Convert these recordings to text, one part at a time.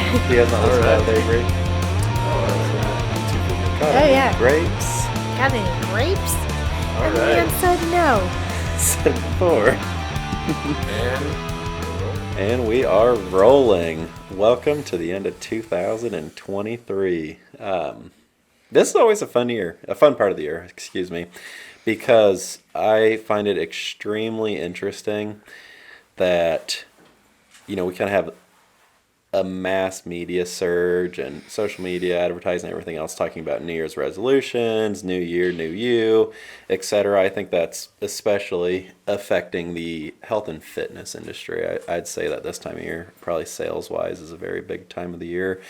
You guys not listen to that, Avery? Oh, yeah. Grapes. Got any grapes? And the right. man said no. Said 4. And we are rolling. Welcome to the end of 2023. This is always a fun part of the year, because I find it extremely interesting that, we kind of have a mass media surge and social media, advertising, everything else talking about New Year's resolutions, New Year, New You, etc. I think that's especially affecting the health and fitness industry. I'd say that this time of year, probably sales-wise, is a very big time of the year.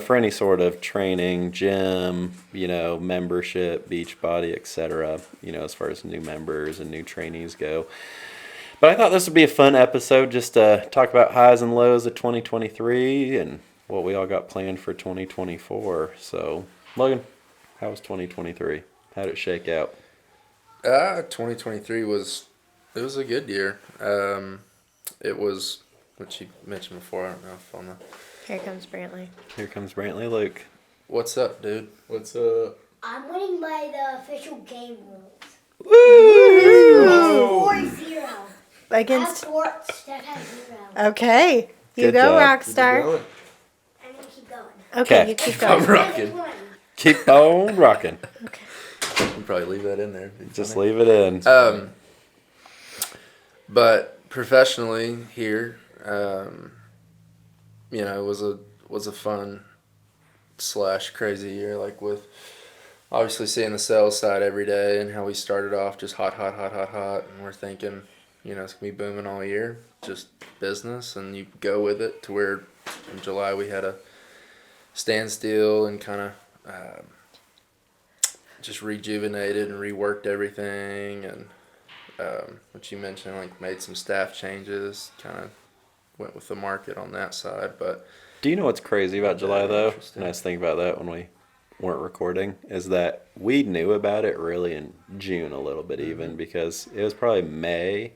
For any sort of training, gym, membership, Beachbody, etc. As far as new members and new trainees go. But I thought this would be a fun episode just to talk about highs and lows of 2023 and what we all got planned for 2024. So, Logan, how was 2023? How did it shake out? 2023 was a good year. It was, what you mentioned before, I don't know if on the... Here comes Brantley. Here comes Brantley Luke. What's up, dude? What's up? I'm winning by the official game rules. Woo! It's 4-0. Against... That has 0. Okay. You Good go, job. Rockstar. I'm going to keep going. Okay, Okay. you keep I'm going. rocking. Keep on rocking. We'll probably leave that in there. Just leave it in. But professionally here, it was a fun / crazy year, like with obviously seeing the sales side every day and how we started off just hot, and we're thinking, it's gonna be booming all year, just business, and you go with it to where in July we had a standstill and kind of just rejuvenated and reworked everything, and what you mentioned, like made some staff changes, kind of went with the market on that side. But Do you know what's crazy about July, Very though? interesting. And I was thinking about that when we weren't recording, is that we knew about it really in June a little bit even, because it was probably May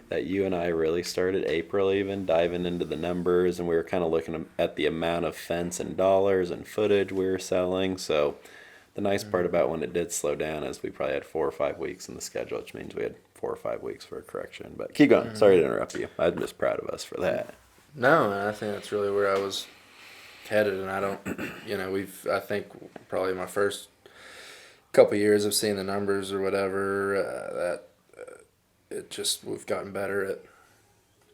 that you and I really started, April even, diving into the numbers, and we were kind of looking at the amount of fence and dollars and footage we were selling. So the nice part about when it did slow down is we probably had 4 or 5 weeks in the schedule, which means we had 4 or 5 weeks for a correction. But keep going. Sorry to interrupt you. I'm just proud of us for that. no, and I think that's really where I was headed, and I don't, I think probably my first couple years of seeing the numbers or whatever, we've gotten better at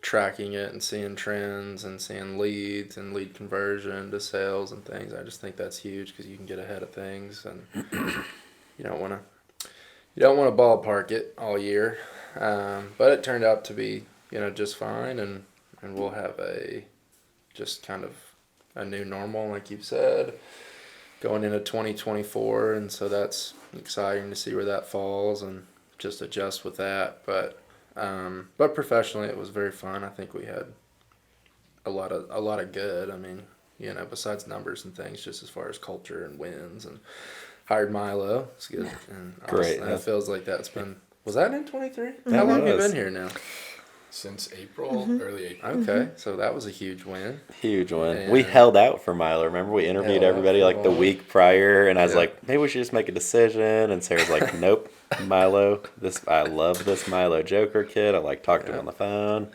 tracking it and seeing trends and seeing leads and lead conversion to sales and things. I just think that's huge because you can get ahead of things, and you don't want to ballpark it all year, but it turned out to be just fine, and we'll have just kind of a new normal, like you've said, going into 2024, and so that's exciting to see where that falls and just adjust with that. But professionally, it was very fun. I think we had a lot of good. I mean, besides numbers and things, just as far as culture and wins, and hired Milo. It's good. And Great. It feels like that's been. Was that in 23? Mm-hmm. How long have you was. been here now? Since April, early April. Okay, so that was a huge win. Huge one. Yeah. We held out for Milo. Remember, we interviewed Held out everybody for like the Milo. week prior, and I was Yeah. like, maybe we should just make a decision. And Sarah's like, nope, Milo. I love this Milo Joker kid. I like talking to him on the phone.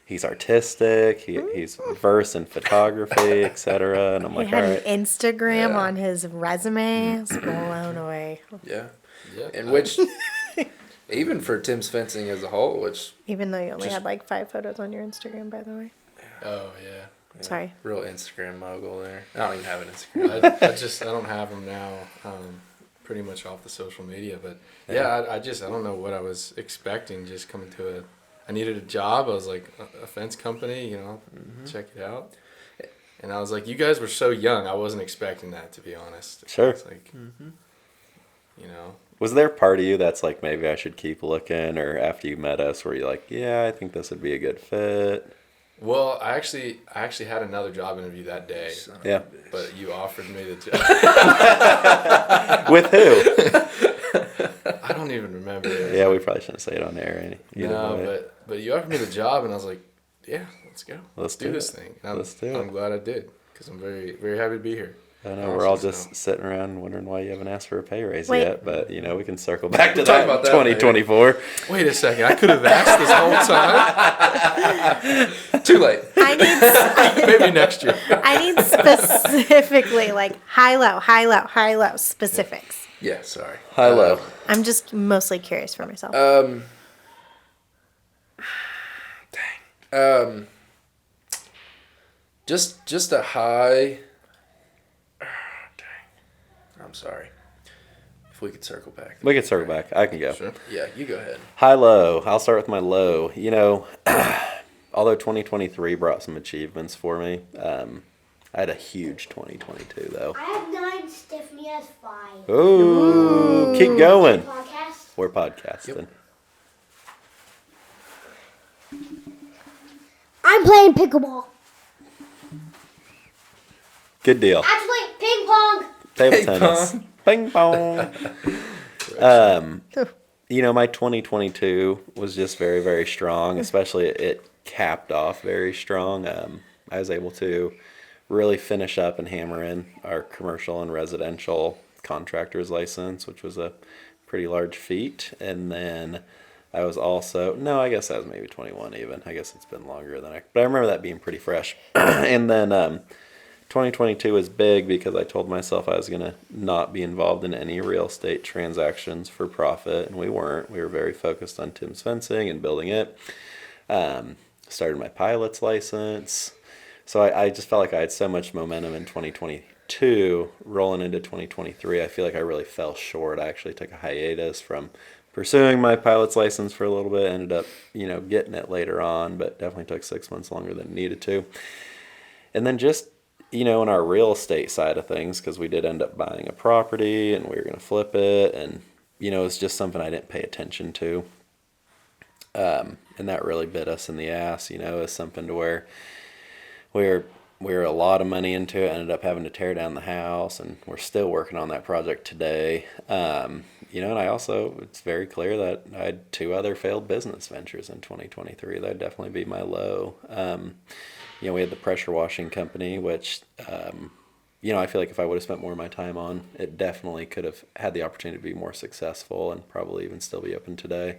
He's artistic. He's versed in photography, etc. And I'm He like, had all an right. Instagram Yeah. on his resume. I was blown away. Yeah, Yeah. and which even for Tim's fencing as a whole, which Even though you only Just- had like 5 photos on your Instagram, by the way. Oh yeah. Sorry. real Instagram mogul there. I don't even have an Instagram. I don't have them now. Pretty much off the social media, but yeah, I don't know what I was expecting. Just coming to I needed a job. I was like a fence company, check it out. And I was like, you guys were so young. I wasn't expecting that, to be honest. Sure. It's like, Was there a part of you that's like, maybe I should keep looking, or after you met us, where you're like, yeah, I think this would be a good fit? Well, I actually had another job interview that day, Yeah. but you offered me the job. With who? I don't even remember. Yeah, we probably shouldn't say it on air. Either No, way. but you offered me the job, and I was like, Yeah, let's go. Let's do do this it. thing. Let's do I'm it. glad I did because I'm very, very happy to be here. I know we're all Awesome, just so. sitting around wondering why you haven't asked for a pay raise Wait. yet, but we can circle back to We'll talk that about in that 2024. Wait a second. I could have asked this whole time. Too late. Maybe next year. I need specifically like high, low specifics. Yeah, sorry. High low. I'm just mostly curious for myself. Just a high. Dang. I'm sorry. If we could circle back. We can circle back. I can go. Sure. Yeah, you go ahead. High low. I'll start with my low. Although 2023 brought some achievements for me, I had a huge 2022 though. I have 9, Stephanie has 5. Ooh, keep going. Podcast. We're podcasting. Yep. I'm playing pickleball. Good deal. Actually, ping pong. Table Ping tennis. Ping pong. My 2022 was just very, very strong, especially it capped off very strong. I was able to really finish up and hammer in our commercial and residential contractor's license, which was a pretty large feat. And then I was also, no, I guess that was maybe 21 even. I guess it's been longer than but I remember that being pretty fresh. And then 2022 was big because I told myself I was going to not be involved in any real estate transactions for profit, and we weren't. We were very focused on Tim's Fencing and building it. Started my pilot's license. So I just felt like I had so much momentum in 2022. Rolling into 2023, I feel like I really fell short. I actually took a hiatus from pursuing my pilot's license for a little bit. Ended up, getting it later on, but definitely took 6 months longer than it needed to. And then just in our real estate side of things, because we did end up buying a property and we were going to flip it, and it's just something I didn't pay attention to, and that really bit us in the ass. As something to where we were a lot of money into it, ended up having to tear down the house, and we're still working on that project today. And I also, it's very clear that I had 2 other failed business ventures in 2023. That'd definitely be my low. We had the pressure washing company, which, I feel like if I would have spent more of my time on, it definitely could have had the opportunity to be more successful and probably even still be open today,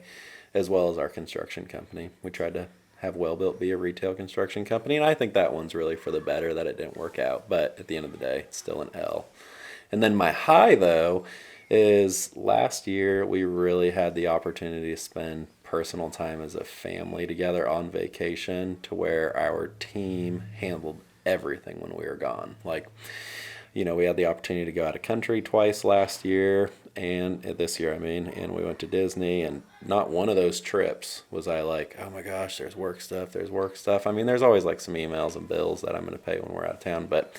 as well as our construction company. We tried to have Well-Built be a retail construction company, and I think that one's really for the better that it didn't work out, but at the end of the day, it's still an L. And then my high, though, is last year we really had the opportunity to spend personal time as a family together on vacation, to where our team handled everything when we were gone. Like, we had the opportunity to go out of country twice last year, and this year, and we went to Disney, and not one of those trips was I like, oh my gosh, there's work stuff. There's always like some emails and bills that I'm going to pay when we're out of town, but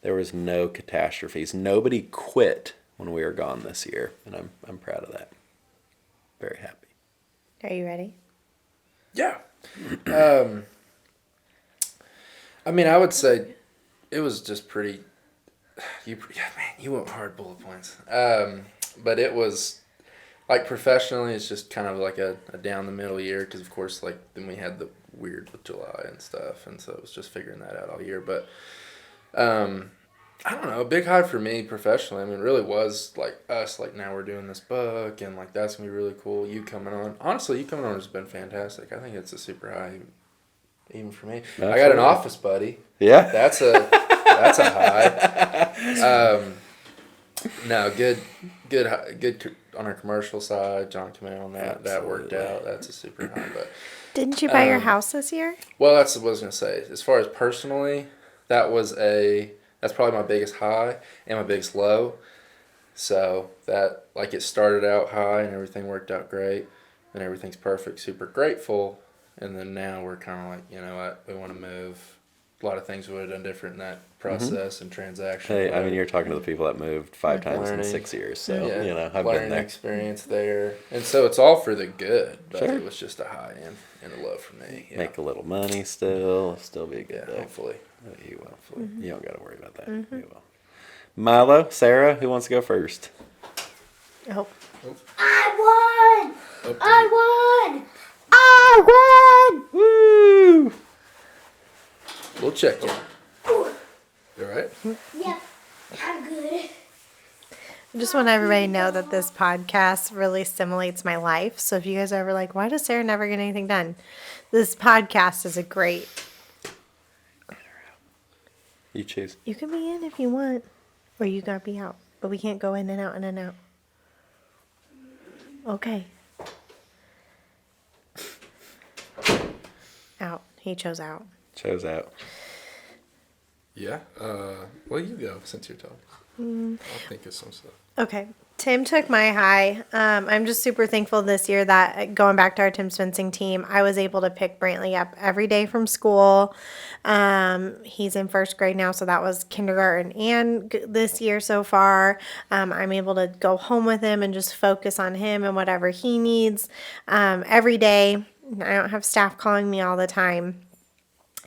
there was no catastrophes. Nobody quit when we were gone this year, and I'm proud of that. Very happy. Are you ready? Yeah. I would say it was just pretty. You went hard bullet points. But it was like professionally, it's just kind of like a down the middle year, because of course, like then we had the weird with July and stuff, and so it was just figuring that out all year. But I don't know, a big high for me professionally. It really was like us. Like now we're doing this book, and like that's gonna be really cool. You coming on, honestly, you coming on has been fantastic. I think it's a super high, even for me. Absolutely. I got an office buddy. Yeah. That's a high. No, good on our commercial side. John came in on that. That worked out. That's a super high. But Didn't you buy your house this year? well, that's what I was gonna say. As far as personally, that's probably my biggest high and my biggest low. So that, like, it started out high and everything worked out great, and everything's perfect. Super grateful, and then now we're kind of like, you know what, we want to move. A lot of things we would have done different in that process and transaction. Hey, you're talking to the people that moved 5 times in Learning. 6 years, so I've learning been there. experience there, and so it's all for the good. But Sure. it was just a high and a low for me. Yeah. Make a little money still be a good day. Hopefully. You will. You don't got to worry about that. You will. Milo, Sarah, who wants to go first? Oh. I won! Oh, I won! I won! Woo! check in. You all right? Yep, I'm good. I just want everybody to know that this podcast really simulates my life. So if you guys are ever like, why does Sarah never get anything done? This podcast is a great. You choose. You can be in if you want, or you gotta be out. But we can't go in and out and in and out. Okay. Out. He chose out. Chose out. Yeah. Well, you go since you're talking. I'll think of some stuff. Okay. Tim took my high. I'm just super thankful this year that going back to our Tim's fencing team, I was able to pick Brantley up every day from school. He's in first grade now, so that was kindergarten and this year so far. I'm able to go home with him and just focus on him and whatever he needs every day. I don't have staff calling me all the time.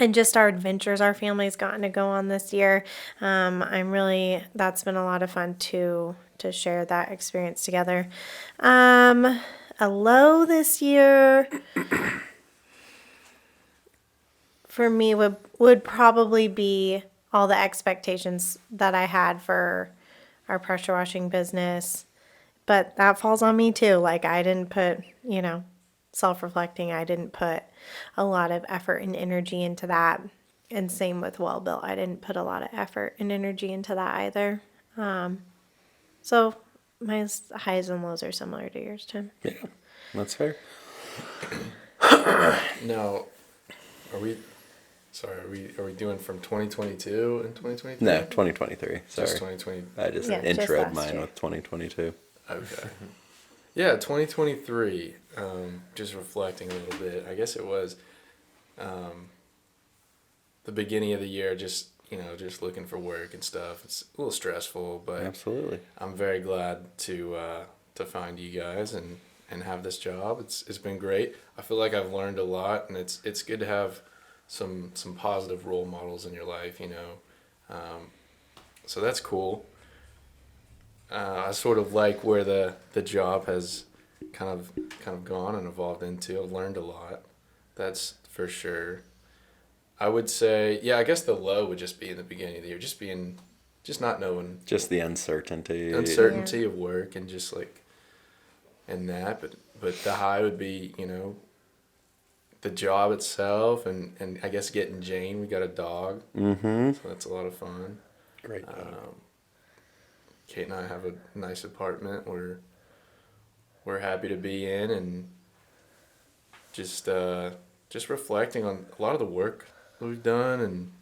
And just our adventures our family's gotten to go on this year. That's been a lot of fun to share that experience together. A low this year for me would probably be all the expectations that I had for our pressure washing business. But that falls on me too. Like I didn't put, self-reflecting, I didn't put a lot of effort and energy into that. And same with Well Built. I didn't put a lot of effort and energy into that either. So my highs and lows are similar to yours, Tim. Yeah, that's fair. Now, are we doing from 2022 and 2023? No, 2023. Sorry. Just 2020. I just Yeah, just introed last mine year. with 2022. Okay. Yeah, 2023. Just reflecting a little bit. I guess it was the beginning of the year. Just looking for work and stuff. It's a little stressful, but Absolutely. I'm very glad to find you guys and have this job. It's been great. I feel like I've learned a lot, and it's good to have some positive role models in your life. So that's cool. I sort of like where the job has kind of gone and evolved into. I've learned a lot. That's for sure. I would say, yeah, I guess the low would just be in the beginning of the year, just not knowing Just the uncertainty. uncertainty of work and just like, and that, but the high would be, the job itself and I guess getting Jane. We got a dog, Mm-hmm. so that's a lot of fun. Great. Kate and I have a nice apartment we're happy to be in, and just reflecting on a lot of the work that we've done and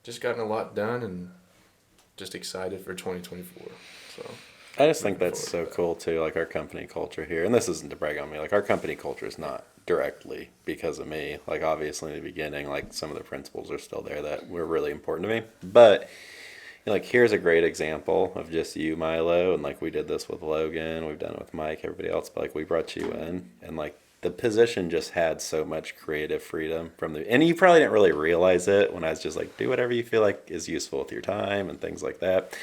just gotten a lot done and just excited for 2024. So I just think looking that's so forward to that. cool too, like our company culture here. And this isn't to brag on me, like our company culture is not directly because of me. Like obviously in the beginning, like some of the principles are still there that were really important to me. But like here's a great example of just you, Milo, and like we did this with Logan, we've done it with Mike, everybody else, but like we brought you in and like the position just had so much creative freedom and you probably didn't really realize it when I was just like, do whatever you feel like is useful with your time and things like that.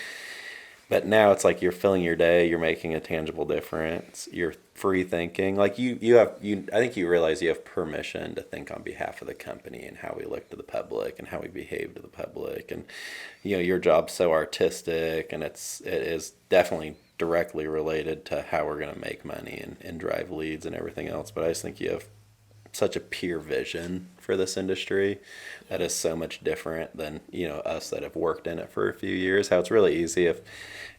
But now it's like you're filling your day, you're making a tangible difference, you're free thinking. Like I think you realize you have permission to think on behalf of the company and how we look to the public and how we behave to the public. And, your job's so artistic and it is definitely directly related to how we're going to make money and drive leads and everything else. But I just think you have such a pure vision for this industry that is so much different than us that have worked in it for a few years. How it's really easy if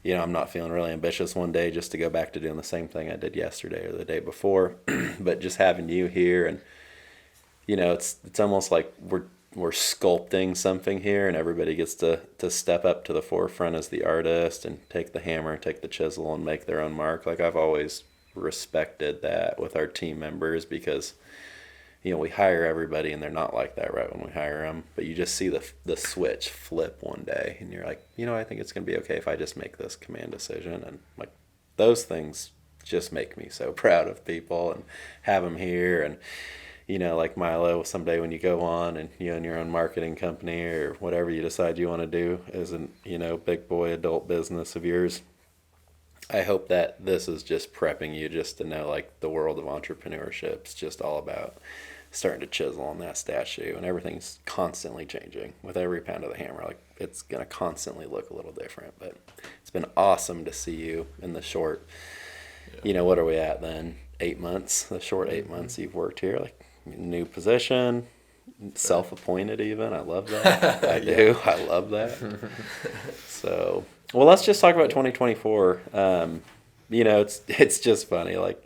I'm not feeling really ambitious one day just to go back to doing the same thing I did yesterday or the day before. But just having you here and it's almost like we're sculpting something here and everybody gets to step up to the forefront as the artist and take the hammer, take the chisel and make their own mark. Like I've always respected that with our team members because we hire everybody and they're not like that right when we hire them, but you just see the switch flip one day and you're like, I think it's going to be okay if I just make this command decision. And like those things just make me so proud of people and have them here. And, like Milo, someday when you go on and you own your own marketing company or whatever you decide you want to do as an, big boy adult business of yours, I hope that this is just prepping you just to know like the world of entrepreneurship is just all about starting to chisel on that statue, and everything's constantly changing with every pound of the hammer. Like it's gonna constantly look a little different, but it's been awesome to see you in the short. You know, what are we at then? 8 months. The short 8 months you've worked here, like new position, self-appointed even. I love that. I do. I love that. So, well, let's just talk about 2024. You know, it's just funny. Like,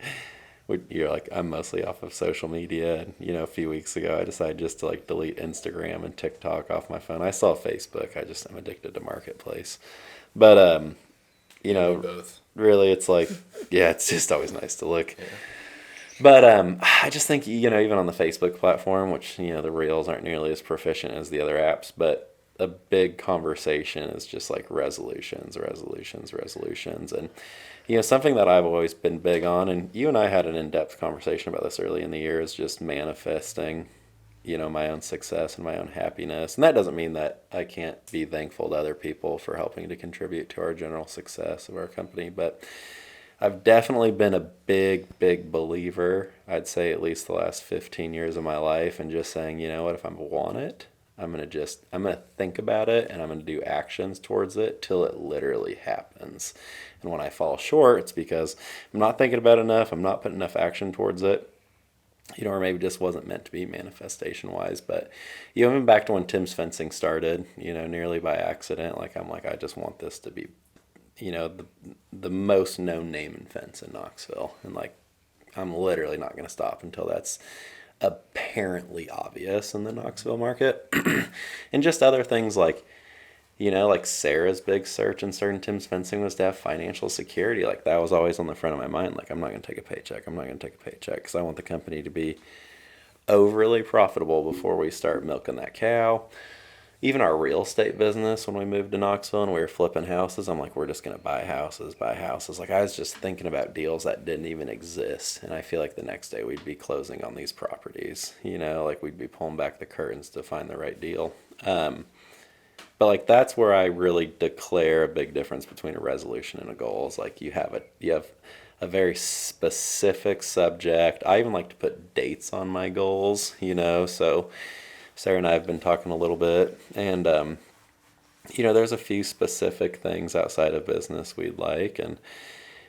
you're like, I'm mostly off of social media, and you know, a few weeks ago, I decided just to like delete Instagram and TikTok off my phone. I saw Facebook. I'm addicted to Marketplace, but you know, Both. really, it's like, yeah, it's just always nice to look. But I just think, you know, even on the Facebook platform, which, you know, the Reels aren't nearly as proficient as the other apps, but a big conversation is just like resolutions. And, you know, something that I've always been big on, and you and I had an in-depth conversation about this early in the year, is just manifesting, you know, my own success and my own happiness. And that doesn't mean that I can't be thankful to other people for helping to contribute to our general success of our company, but I've definitely been a big believer, I'd say at least the last 15 years of my life, and just saying, you know what, if I want it, I'm going to think about it, and I'm going to do actions towards it till it literally happens. And when I fall short, it's because I'm not thinking about it enough, I'm not putting enough action towards it, you know, or maybe just wasn't meant to be manifestation wise. But, you know, even back to when Tim's Fencing started, you know, nearly by accident, like I'm like, I just want this to be, you know, the most known name in fence in Knoxville. And like, I'm literally not going to stop until that's apparently obvious in the Knoxville market. And just other things like, you know, like Sarah's big search in certain Tim's Fencing was to have financial security. Like that was always on the front of my mind. Like, I'm not going to take a paycheck. Because I want the company to be overly profitable before we start milking that cow. Even our real estate business, when we moved to Knoxville and we were flipping houses, I'm like, we're just going to buy houses. Like, I was just thinking about deals that didn't even exist. And I feel like the next day we'd be closing on these properties, you know, like we'd be pulling back the curtains to find the right deal. But like, that's where I really declare a big difference between a resolution and a goal. Is like, you have a very specific subject. I even like to put dates on my goals, you know, so Sarah and I have been talking a little bit, and you know, there's a few specific things outside of business we'd like, and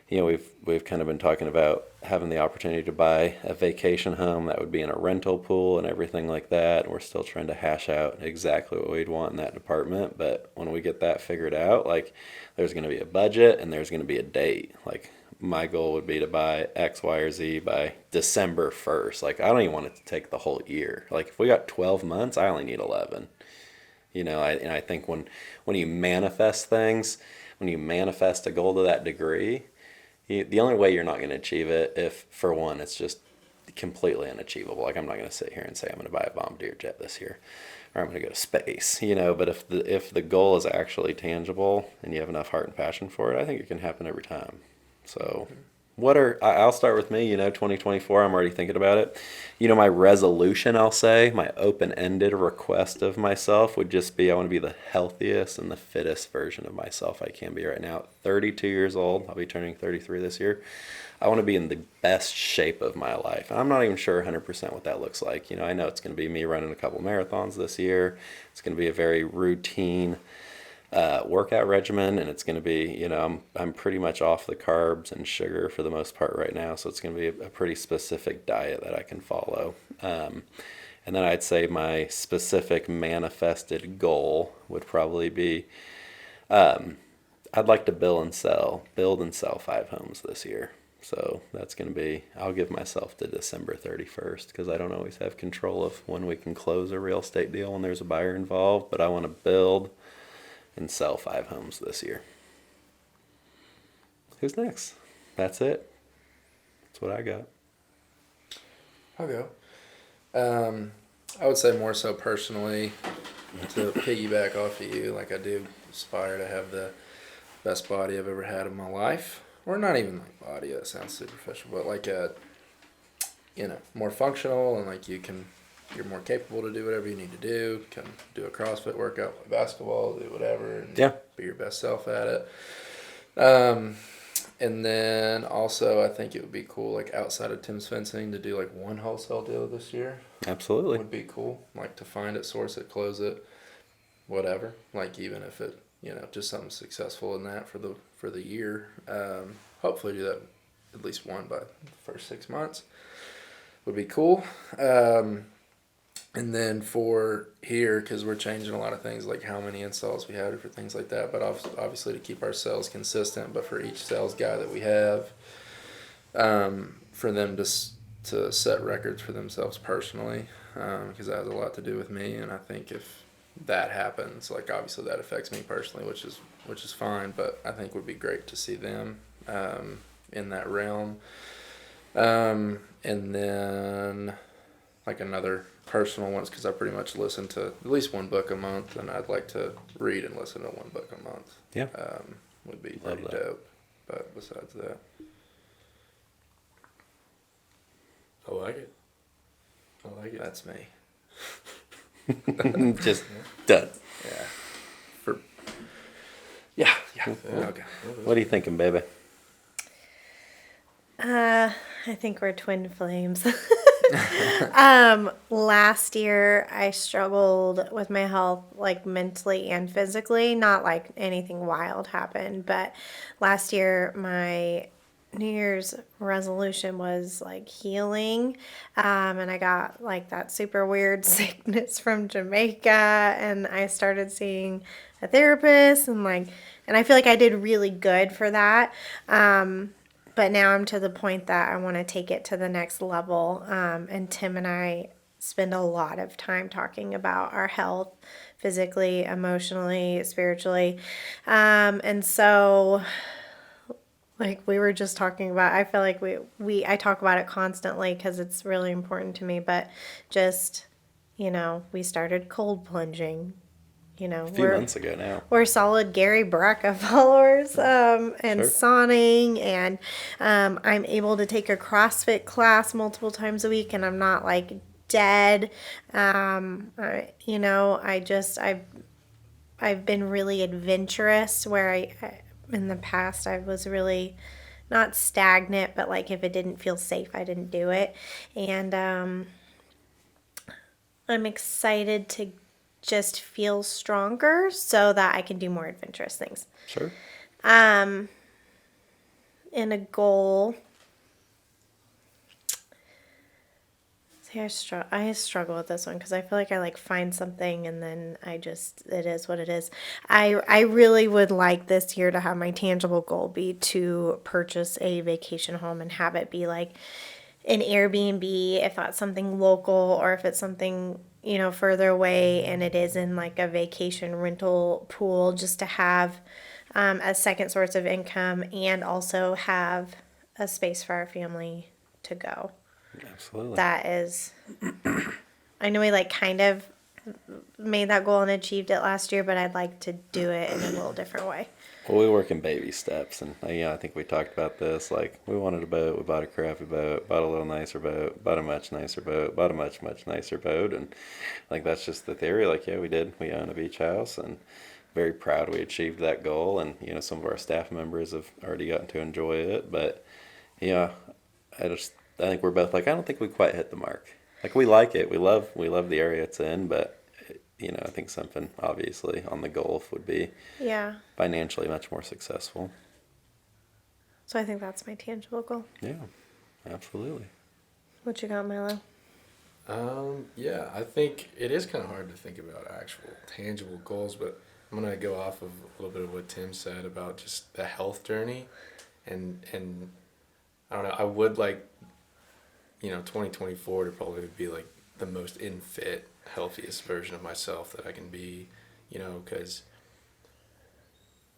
you know, we've kind of been talking about having the opportunity to buy a vacation home that would be in a rental pool and everything like that. And we're still trying to hash out exactly what we'd want in that department, but when we get that figured out, like, there's going to be a budget and there's going to be a date. Like, my goal would be to buy X, Y, or Z by December 1st. Like, I don't even want it to take the whole year. Like, if we got 12 months, I only need 11. You know, I think when you manifest things, when you manifest a goal to that degree, the only way you're not going to achieve it, if, for one, it's just completely unachievable. Like, I'm not going to sit here and say I'm going to buy a Bombardier jet this year, or I'm going to go to space, you know. But if the goal is actually tangible and you have enough heart and passion for it, I think it can happen every time. So, I'll start with me, you know, 2024, I'm already thinking about it. You know, my resolution, I'll say, my open-ended request of myself would just be, I want to be the healthiest and the fittest version of myself I can be right now. At 32 years old, I'll be turning 33 this year. I want to be in the best shape of my life. And I'm not even sure 100% what that looks like. You know, I know it's going to be me running a couple marathons this year. It's going to be a very routine workout regimen, and it's going to be, you know, I'm pretty much off the carbs and sugar for the most part right now, so it's going to be a pretty specific diet that I can follow. And then I'd say my specific manifested goal would probably be, I'd like to build and sell 5 homes this year. So that's going to be, I'll give myself to December 31st, because I don't always have control of when we can close a real estate deal when there's a buyer involved, but I want to build and sell 5 homes this year. Who's next? That's it. That's what I got. I'll go. I would say more so personally, to piggyback off of you, like, I do aspire to have the best body I've ever had in my life. Or not even like body, that sounds superficial, but like you know, more functional, and like you're more capable to do whatever you need to do. Can do a CrossFit workout, play basketball, do whatever, and Yeah. be your best self at it. And then also, I think it would be cool, like outside of Tim's Fencing, to do like one wholesale deal this year. Absolutely. Would be cool. Like to find it, source it, close it, whatever. Like even if it, just something successful in that for the year. Hopefully do that at least one by the first 6 months. Would be cool. And then for here, because we're changing a lot of things, like how many installs we have for things like that, but obviously to keep our sales consistent, but for each sales guy that we have, for them to set records for themselves personally, because that has a lot to do with me, and I think if that happens, like obviously that affects me personally, which is fine, but I think would be great to see them in that realm. And then like another personal ones, because I pretty much listen to at least one book a month, and I'd like to read and listen to one book a month. Yeah. Would be Love pretty that. dope. But besides that, I like it. I like it. that's me. Just done. Yeah. Yeah. Yeah. Okay. What are you thinking, baby? I think we're twin flames. Last year I struggled with my health, like mentally and physically. Not like anything wild happened, but last year my New Year's resolution was like healing. And I got like that super weird sickness from Jamaica, and I started seeing a therapist, and I feel like I did really good for that. But now I'm to the point that I want to take it to the next level. And Tim and I spend a lot of time talking about our health, physically, emotionally, spiritually. And so, like we were just talking about, I feel like I talk about it constantly because it's really important to me. But just, we started cold plunging. A few months ago now. We're solid Gary Baraka followers, and Sure. sauning, and I'm able to take a CrossFit class multiple times a week, and I'm not like dead. I've been really adventurous where I in the past I was really not stagnant, but like if it didn't feel safe, I didn't do it, and I'm excited to just feel stronger so that I can do more adventurous things. Sure. And a goal. See, I struggle with this one because I feel like I like find something and then it is what it is. I really would like this year to have my tangible goal be to purchase a vacation home and have it be like an Airbnb, if that's something local or if it's something further away and it is in like a vacation rental pool, just to have a second source of income and also have a space for our family to go. Absolutely. That is, I know we like kind of made that goal and achieved it last year, but I'd like to do it in a little different way. Well, we work in baby steps, and I think we talked about this. Like, we wanted a boat, we bought a crappy boat, bought a little nicer boat, bought a much nicer boat, bought a much nicer boat, and like that's just the theory. Like, yeah, we did. We own a beach house, and very proud we achieved that goal. And some of our staff members have already gotten to enjoy it, but I think we're both like, I don't think we quite hit the mark. Like, we like it, we love the area it's in, but I think something obviously on the Gulf would be financially much more successful. So I think that's my tangible goal. Yeah, absolutely. What you got, Milo? Yeah, I think it is kind of hard to think about actual tangible goals, but I'm going to go off of a little bit of what Tim said about just the health journey. And I don't know, I would like, 2024 to probably be like the most fit, healthiest version of myself that I can be, because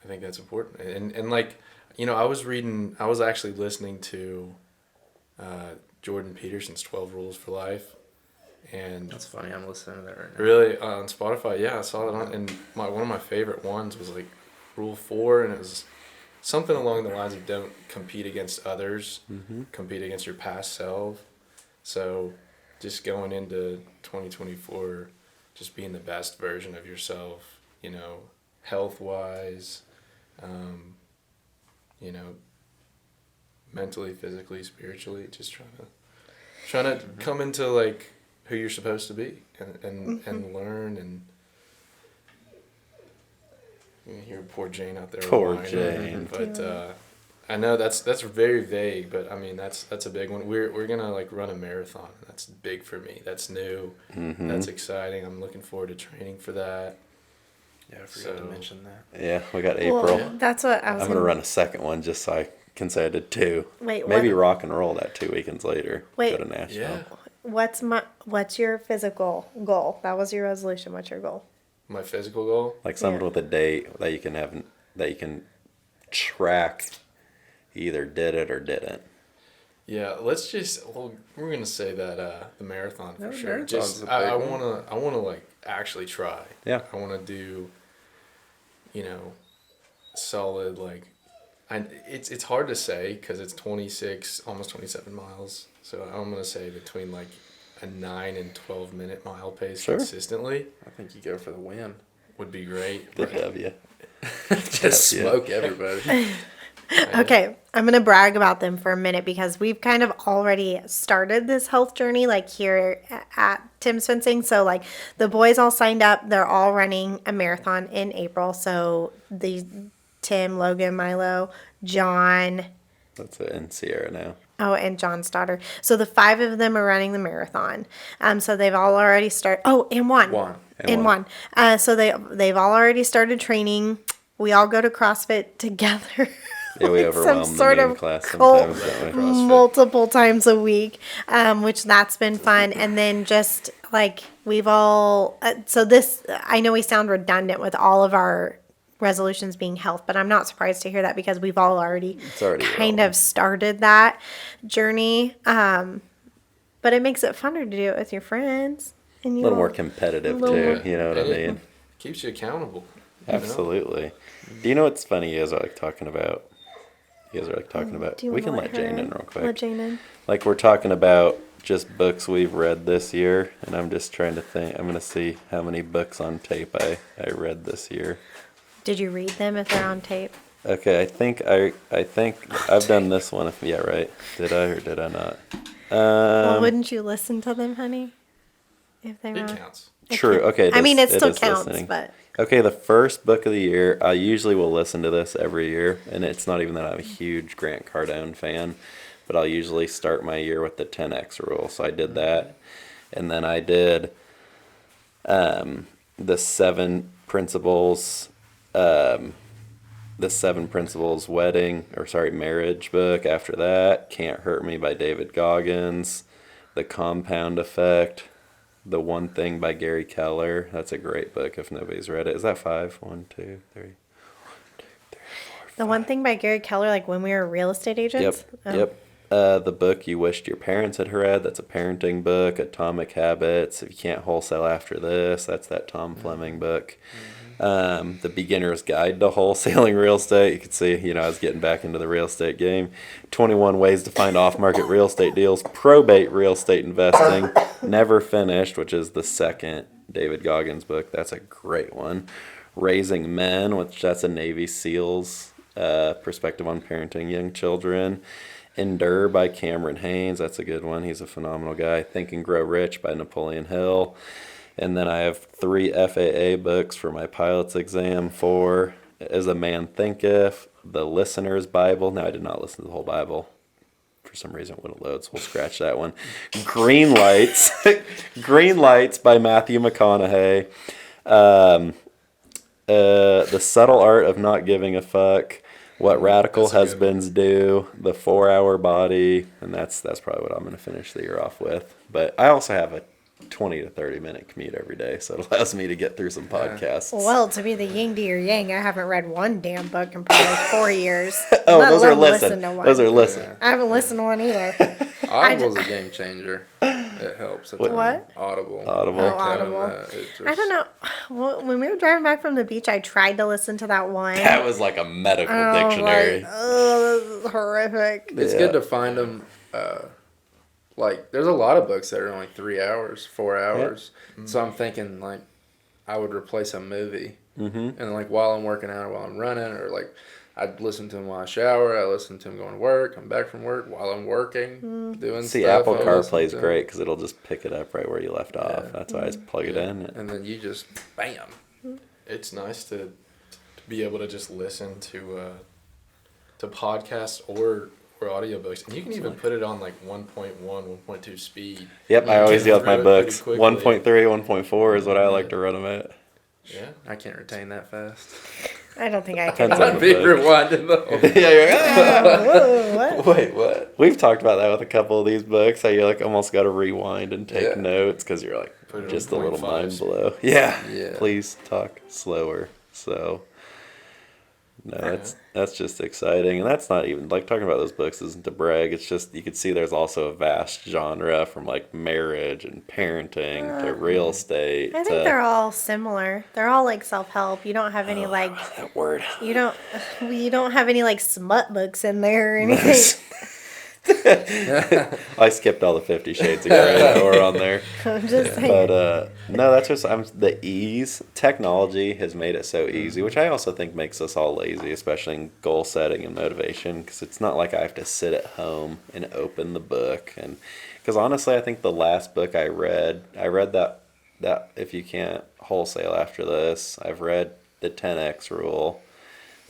I think that's important. And like, I was actually listening to Jordan Peterson's 12 Rules for Life. And That's funny. I'm listening to that right now. really on Spotify, yeah, I saw that on, and one of my favorite ones was like Rule 4, and it was something along the lines of don't compete against others, compete against your past self. So just going into 2024, just being the best version of yourself, health-wise, mentally, physically, spiritually, just trying to come into like who you're supposed to be and learn and. You hear poor Jane out there. Poor whining, Jane. But I know that's very vague, but I mean that's a big one. We're gonna like run a marathon. That's big for me. That's new. Mm-hmm. That's exciting. I'm looking forward to training for that. Yeah, I forgot to So- mention that. Yeah, we got April. Well, that's what I was I'm gonna run a second one just so I can say I did 2. Wait, Maybe what- rock and roll that 2 weekends later. Wait. Go to Nashville. Yeah. What's your physical goal? That was your resolution. What's your goal? My physical goal. Like something Yeah. with a date that you can have, that you can track. You either did it or didn't. Yeah, we're gonna say that the marathon for No, sure. marathon's Just a I big one. wanna like actually try. Yeah. I wanna do, solid like, it's hard to say because it's 26, almost 27 miles. So I'm gonna say between like a 9 and 12 minute mile pace Sure. consistently I think you go for the win. would be great. The but- W. Just Yeah. smoke everybody. Okay, I'm going to brag about them for a minute because we've kind of already started this health journey like here at Tim's Fencing. So like the boys all signed up. They're all running a marathon in April. So Tim, Logan, Milo, John, That's it in Sierra now. oh, and John's daughter. So the 5 of them are running the marathon. So they've all already started. Oh, and one. One. And one. So they've all already started training. We all go to CrossFit together. Yeah, we Like some overwhelm sort the main of class cult. sometimes, don't we? CrossFit. Multiple times a week, which that's been fun. And then just like we've all, so this, I know we sound redundant with all of our resolutions being health, but I'm not surprised to hear that because we've all already already kind rolling. of started that journey. But it makes it funner to do it with your friends. And A you little all- more competitive little too. more- You know what I And it mean? keeps you accountable. you know? Absolutely. Do you know what's funny? You guys are like talking about. You guys are like talking about. Do you We wanna can let Jane her in real Let quick. Jane in. Like we're talking about just books we've read this year, and I'm just trying to think. I'm gonna see how many books on tape I read this year. Did you read them if they're on tape? Okay, I think I've done this one. Yeah, right. Did I or did I not? Well, wouldn't you listen to them, honey? If they were It on? counts. True. Okay. I mean, it still is counts, listening. but Okay, the first book of the year, I usually will listen to this every year, and it's not even that I'm a huge Grant Cardone fan, but I'll usually start my year with the 10X rule. So I did that, and then I did the 7 Principles, marriage book. After that, Can't Hurt Me by David Goggins, The Compound Effect, The One Thing by Gary Keller. That's a great book if nobody's read it. Is that 5? 1, 2, 3. the one thing by Gary Keller, like when we were real estate agents. Yep. Oh. Yep. The book you wished your parents had read. That's a parenting book. Atomic Habits. If you can't wholesale after this, that's that Tom Fleming book. The Beginner's Guide to Wholesaling Real Estate. You could see, I was getting back into the real estate game. 21 Ways to Find Off-Market Real Estate Deals. Probate Real Estate Investing. Never Finished, which is the second David Goggins book. That's a great one. Raising Men, which that's a Navy SEALs perspective on parenting young children. Endure by Cameron Haynes. That's a good one. He's a phenomenal guy. Think and Grow Rich by Napoleon Hill. And then I have 3 FAA books for my pilot's exam. 4 As a Man Thinketh, The Listener's Bible. Now, I did not listen to the whole Bible. For some reason, it wouldn't load, so we'll scratch that one. Green Lights. Green Lights by Matthew McConaughey. The Subtle Art of Not Giving a Fuck. What Radical That's a good Husbands Do. The 4-Hour Body. And that's probably what I'm going to finish the year off with. But I also have a 20 to 30 minute commute every day, so it allows me to get through some podcasts. Well, to be the yin to your yang, I haven't read one damn book in probably 4 years. Oh, let those are alone listen. to one. Those are listen. I haven't listened to one either. Audible's a game changer. It helps. a ton. What? Audible. Audible. Oh, Like having Audible. that, it I just- don't know. Well, when we were driving back from the beach, I tried to listen to that one. That was like a medical I was dictionary. Like, oh, this is horrific. It's Yeah. good to find them. Like, there's a lot of books that are only 3 hours, 4 hours. So I'm thinking, I would replace a movie. Mm-hmm. And, while I'm working out or while I'm running or, I listen to him while I shower. I listen to him going to work. Come back from work while I'm working, doing See, stuff. Apple I listen CarPlay is to him. great because it'll just pick it up right where you left off. Yeah. That's why I just plug it in. And then you just bam. It's nice to be able to just listen to podcasts or audiobooks, and you can even put it on like 1.1, 1.2 speed. Yep, You I always can do with my through it books. pretty 1.3, quickly. 1.4 is what I like to run them at. Yeah. I can't retain that fast. I don't think I can. Depends on I'd be the book. rewinding the whole. Yeah, you're like, Whoa, what? Wait, what? We've talked about that with a couple of these books. How you like almost got to rewind and take Yeah. notes because you're like Put it on just a little 0.5 mind speed. blow. Yeah. Yeah. Please talk slower. So no, that's just exciting, and that's not even like talking about those books isn't to brag. It's just you could see there's also a vast genre from like marriage and parenting to real estate. I to, think they're all similar. They're all like self-help. You don't have any like that word. you don't have any like smut books in there or anything. I skipped all the 50 Shades of Grey that were on there. I'm just saying. But no, that's just the ease. Technology has made it so easy, which I also think makes us all lazy, especially in goal setting and motivation. Because it's not like I have to sit at home and open the book. And because honestly, I think the last book I read that if you can't wholesale after this, I've read the 10x Rule.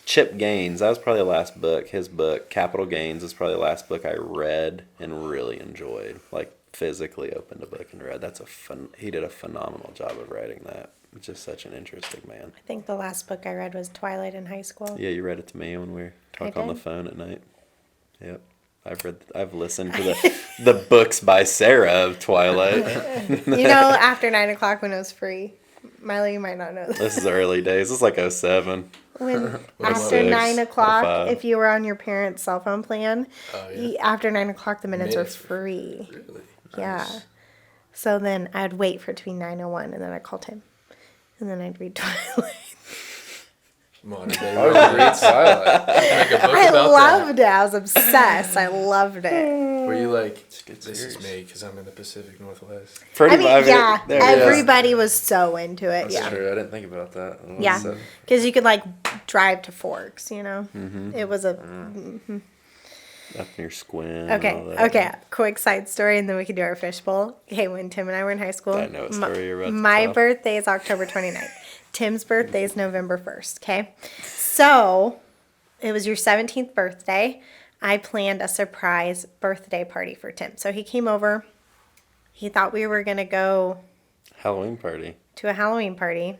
Chip Gaines, that was probably the last book. His book, Capital Gains, is probably the last book I read and really enjoyed. Like physically opened a book and read. He did a phenomenal job of writing that. Just such an interesting man. I think the last book I read was Twilight in high school. Yeah, you read it to me when we were talking on the did? phone at night. Yep. I've listened to the books by Sarah of Twilight. You know, after 9 o'clock when it was free. Milo, you might not know this. This is the early days. This is like 07. When What after about 9 o'clock, 05? if you were on your parents' cell phone plan, Oh, yeah. after 9 o'clock the minutes were Minutes were free. Really? Yeah. Nice. So then I'd wait for it to be 9:01, and then I called him, and then I'd read Twilight. Modern day. I was read Twilight. Make a book I about loved it. I was obsessed. I loved it. that. Were you like, a good this is series. me because I'm in the Pacific Northwest? Pretty I mean, much. yeah, There it is. everybody was so into it. That's Yeah. true. I didn't think about that. Yeah. So- Because you could like drive to Forks, you know? Mm-hmm. It was a. Up near Squint. Okay, and all that. okay. Quick side story, and then we can do our fishbowl. Okay, when Tim and I were in high school, I know what story you're about to my tell. birthday is October 29th. Tim's birthday is November 1st, okay? So, it was your 17th birthday. I planned a surprise birthday party for Tim. So, he came over. He thought we were going to go Halloween party. to a Halloween party.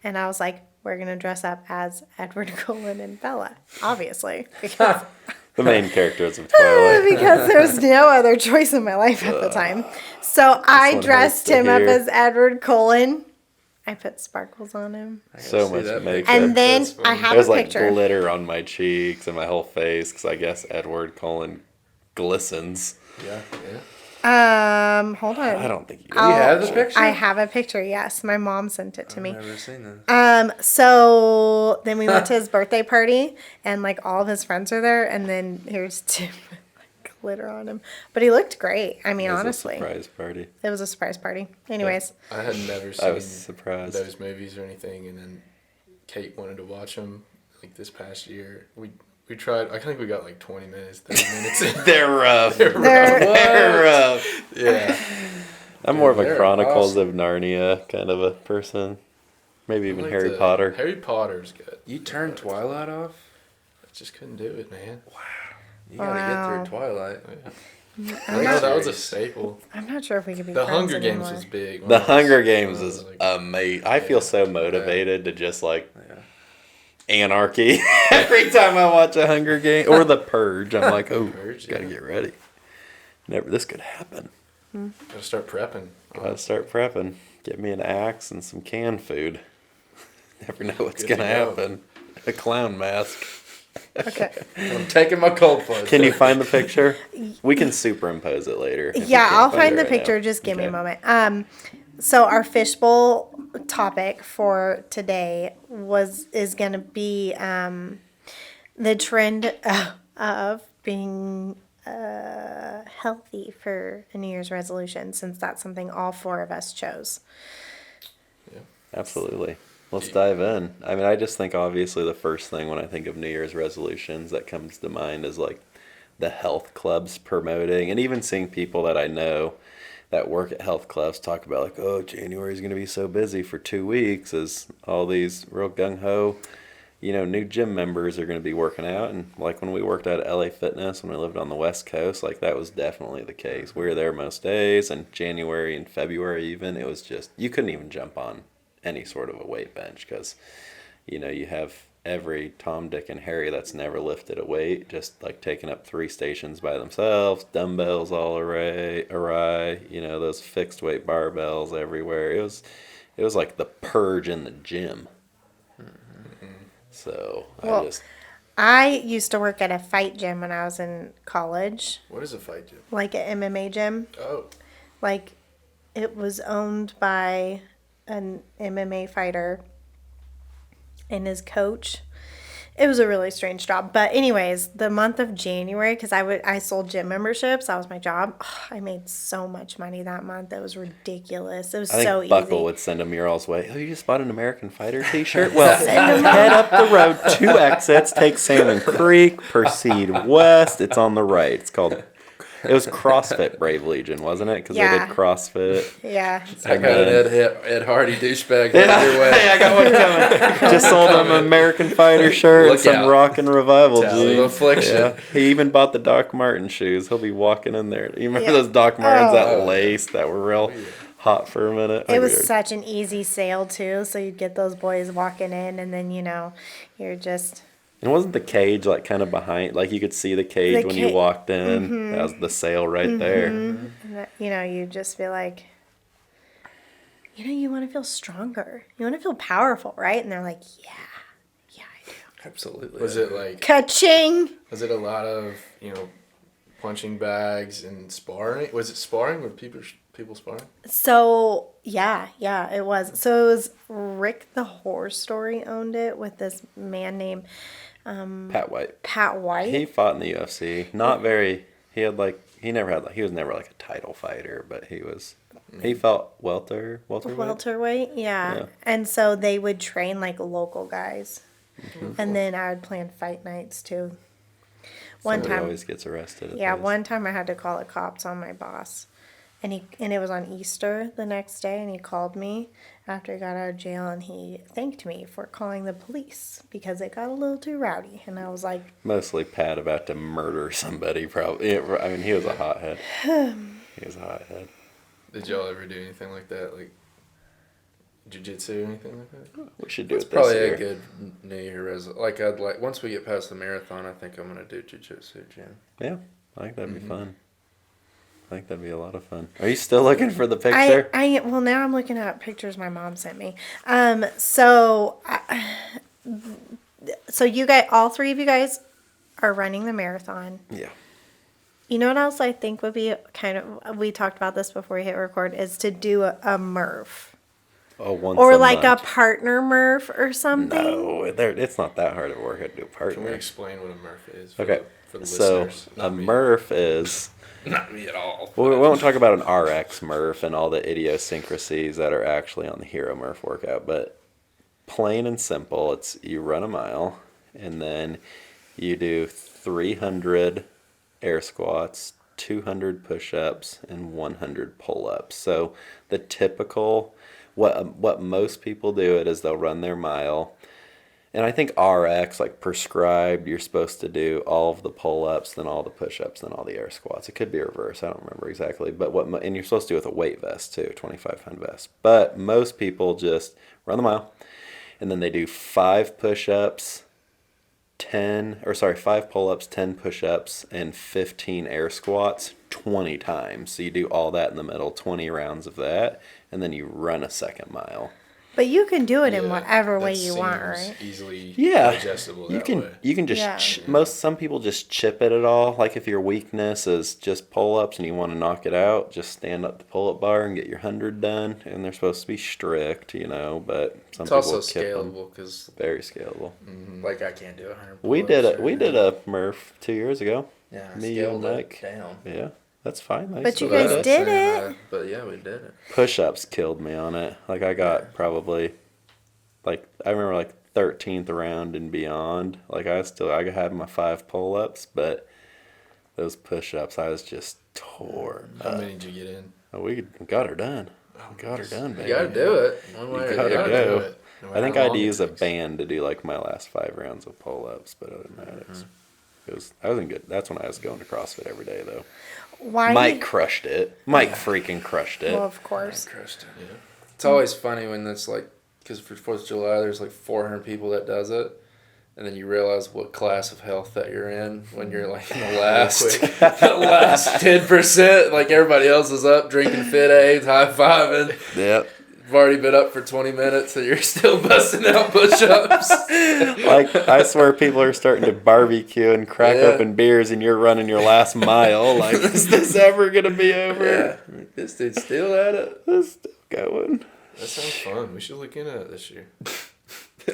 And I was like, we're going to dress up as Edward Cullen and Bella, obviously. Because The main characters of Twilight. because there was no other choice in my life at the time. So I one dressed hurts to him up hear. as Edward Cullen. I put sparkles on him. I gotta So see much that makeup. picture. And then That's funny. I have There's a like picture. glitter on my cheeks and my whole face because I guess Edward Cullen glistens. Yeah. Hold on. I don't think you. You have the picture? I have a picture, yes. My mom sent it to me. I've never seen that. So then we went to his birthday party and like all of his friends are there and then here's Tim with like glitter on him. But he looked great. I mean, It was a honestly. surprise party. It was a surprise party. Anyways. I had never I seen was surprised. those movies or anything, and then Kate wanted to watch them like this past year. We tried. I think we got like 20 minutes, 30 minutes in. They're rough. They're- They're rough. Yeah. I'm more of a They're Chronicles awesome. of Narnia kind of a person. Maybe even Like Harry the- Potter. Harry Potter's good. You turned Twilight off? I just couldn't do it, man. You gotta Wow. get through Twilight. I I'm know not, that was a staple. I'm not sure if we could be The friends Hunger Games anymore. was big. The Hunger Games is like, amazing. I feel so motivated to just like Yeah. anarchy every time I watch a Hunger Game or The Purge. I'm like, oh, Purge, gotta yeah. get ready. Never, this could happen. Gotta start prepping. Gotta start prepping. Get me an axe and some canned food. Never know what's Good to gonna go. happen. A clown mask. Okay. I'm taking my cold plunge. Can you find the picture? We can superimpose it later. if you Yeah, can't I'll find find it the right picture. now. Just give me a Okay. moment. So our fishbowl topic for today is going to be the trend of being healthy for a New Year's resolution, since that's something all four of us chose. Absolutely. Let's dive in. I mean, I just think obviously the first thing when I think of New Year's resolutions that comes to mind is like the health clubs promoting, and even seeing people that I know that work at health clubs talk about like, oh, January is going to be so busy for 2 weeks as all these real gung ho, new gym members are going to be working out. And like when we worked at LA Fitness, when we lived on the West Coast, like that was definitely the case. We were there most days, and January and February even, it was just, you couldn't even jump on any sort of a weight bench because, you have every Tom, Dick, and Harry that's never lifted a weight just like taking up 3 stations by themselves, dumbbells all awry, those fixed weight barbells everywhere. It was like the purge in the gym. So Well, I used to work at a fight gym when I was in college, What is a fight gym? like an MMA gym. Oh, Like it was owned by an MMA fighter and his coach. It was a really strange job. But anyways, the month of January, because I sold gym memberships, that was my job. Oh, I made so much money that month. It was ridiculous. It was I think so Buckle easy. would send them your all's way. Oh, you just bought an American Fighter t-shirt? Well, head up the road 2 exits, take Salmon Creek, proceed west. It's on the right. It was CrossFit Brave Legion, wasn't it? Because they Yeah. did CrossFit. Yeah. I got an Ed Hardy douchebag your way. Hey, I got one coming. Just sold him an American Fighter shirt and Look some out. Rock and Revival Tally of jeans. affliction. Yeah. He even bought the Doc Martin shoes. He'll be walking in there. You remember Yeah. those Doc Martens that Oh. lace that were real hot for a minute? It was Weird. such an easy sale too. So you'd get those boys walking in, and then you're just And wasn't the cage like kind of behind? Like you could see the cage The when you ca- walked in. That was the sale right there. and you just feel like, you want to feel stronger. You want to feel powerful, right? And they're like, yeah, I do. Absolutely. was it like? Ka-ching! Was it a lot of punching bags and sparring? Was it sparring? Were people sparring? So yeah, it was. So it was Rick the Horror Story owned it with this man named Pat White. Pat White. He fought in the UFC. Not very. He was never like a title fighter, but he fought welterweight. Welterweight, yeah. Yeah. And so they would train like local guys. And then I would plan fight nights too. One Somebody time, always gets arrested. At yeah, those. one time I had to call the cops on my boss. And it was on Easter the next day, and he called me after he got out of jail, and he thanked me for calling the police because it got a little too rowdy. And I was like, Mostly Pat about to murder somebody. Probably. I mean, he was a hothead. He was a hothead. Did y'all ever do anything like that, like jiu-jitsu or anything like that? We should do It's it this probably year. a good New Year resolution. Once we get past the marathon, I think I'm gonna do jiu-jitsu, Jim. Yeah, I think that'd be fun. I think that'd be a lot of fun. Are you still looking for the picture? well, now I'm looking at pictures my mom sent me. So you guys, all 3 of you guys are running the marathon. Yeah. You know what else I think would be we talked about this before we hit record, is to do a Murph. Oh, once Or a like month. a partner Murph or something. No, it's not that hard of work to do a Can we partner. explain what a Murph is? For Okay, the so listeners, a not me. Murph is. Not me at all. Well, we won't talk about an RX Murph and all the idiosyncrasies that are actually on the Hero Murph workout, but plain and simple, it's you run a mile and then you do 300 air squats, 200 push-ups, and 100 pull-ups. So the typical, what most people do it is they'll run their mile. And I think RX, like prescribed, you're supposed to do all of the pull-ups, then all the push-ups, then all the air squats. It could be reverse. I don't remember exactly. But and you're supposed to do it with a weight vest too, 25-pound vest. But most people just run the mile, and then they do 5 push-ups, 5 pull-ups, 10 push-ups, and 15 air squats 20 times. So you do all that in the middle, 20 rounds of that, and then you run a second mile. But you can do it in Yeah, whatever way that you want, seems right? Easily Yeah, digestible you that can way. you can just Yeah. some people just chip it at all. Like if your weakness is just pull ups and you want to knock it out, just stand up the pull up bar and get your 100 done. And they're supposed to be strict, but some It's people also kip 'em. scalable because, Very scalable. like, I can't do 100. We pull-ups did or- a Murph 2 years ago. Yeah, I me, you, and scaled it Mike. down. Yeah, that's fine. I But still you guys did That's did saying it. that, but yeah, we did it. Push ups killed me on it. Like I got probably like I remember like 13th round and beyond. Like I had my 5 pull-ups, but those push-ups I was just tore How up. many did you get in? Oh, we got her done. Oh, Got her done, You baby. gotta do it. One way or gotta the go. other. do it, no I matter think how I had long to it use a takes. band to do like my last 5 rounds of pull-ups, but other than that, I was in good. That's when I was going to CrossFit every day though. Why? Mike crushed it. Mike freaking crushed it. Well, of course. Crushed it. Yeah. It's always funny when it's like, because for 4th of July, there's like 400 people that does it. And then you realize what class of health that you're in when you're like in the last, quick. the last 10%. Like everybody else is up drinking Fit Aids, high fiving. Yep. You've already been up for 20 minutes and you're still busting out push ups. Like I swear people are starting to barbecue and crack Yeah. open beers and you're running your last mile. Like, is this ever gonna be over? Yeah. This dude's still at it. It's still going. That sounds fun. We should look into it this year.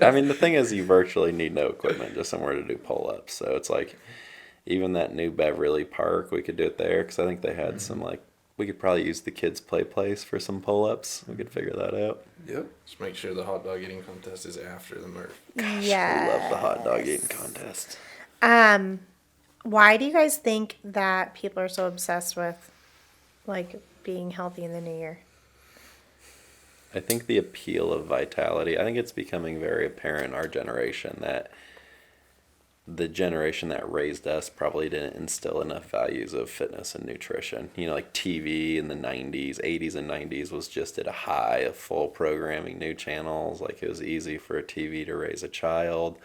I mean, the thing is, you virtually need no equipment, just somewhere to do pull-ups. So it's like, even that new Beverly Park, we could do it there because I think they had some like, we could probably use the kids' play place for some pull-ups. We could figure that out. Yep. Just make sure the hot dog eating contest is after the Murph. Yeah. We love the hot dog eating contest. Why do you guys think that people are so obsessed with like being healthy in the new year? I think the appeal of vitality, I think it's becoming very apparent in our generation that the generation that raised us probably didn't instill enough values of fitness and nutrition. You know, like TV in the 90s, 80s and 90s was just at a high of full programming, new channels. Like it was easy for a TV to raise a child.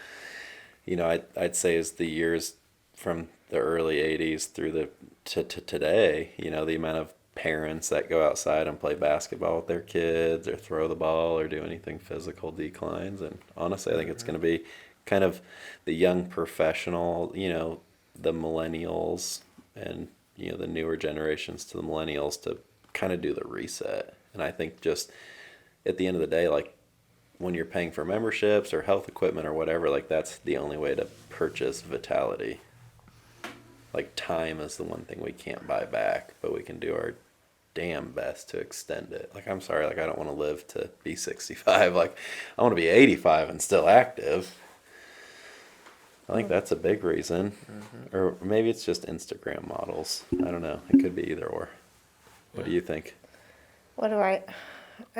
You know, I'd say as the years from the early 80s through to today, you know, the amount of parents that go outside and play basketball with their kids or throw the ball or do anything physical declines. And honestly, I think it's going to be kind of the young professional, you know, the millennials and, you know, the newer generations to the millennials to kind of do the reset. And I think just at the end of the day, like when you're paying for memberships or health equipment or whatever, like that's the only way to purchase vitality. Like time is the one thing we can't buy back, but we can do our damn best to extend it. Like I'm sorry, like I don't want to live to be 65. Like I want to be 85 and still active. I think that's a big reason. Or maybe it's just Instagram models. I don't know. It could be either or. What do you think? I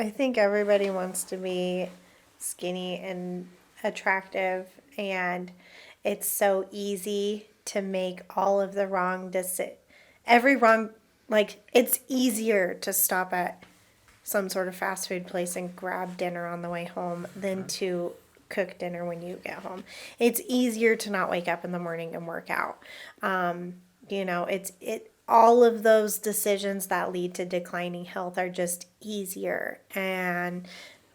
think everybody wants to be skinny and attractive, and it's so easy to make all of the like it's easier to stop at some sort of fast food place and grab dinner on the way home than to cook dinner when you get home. It's easier to not wake up in the morning and work out. You know, all of those decisions that lead to declining health are just easier. And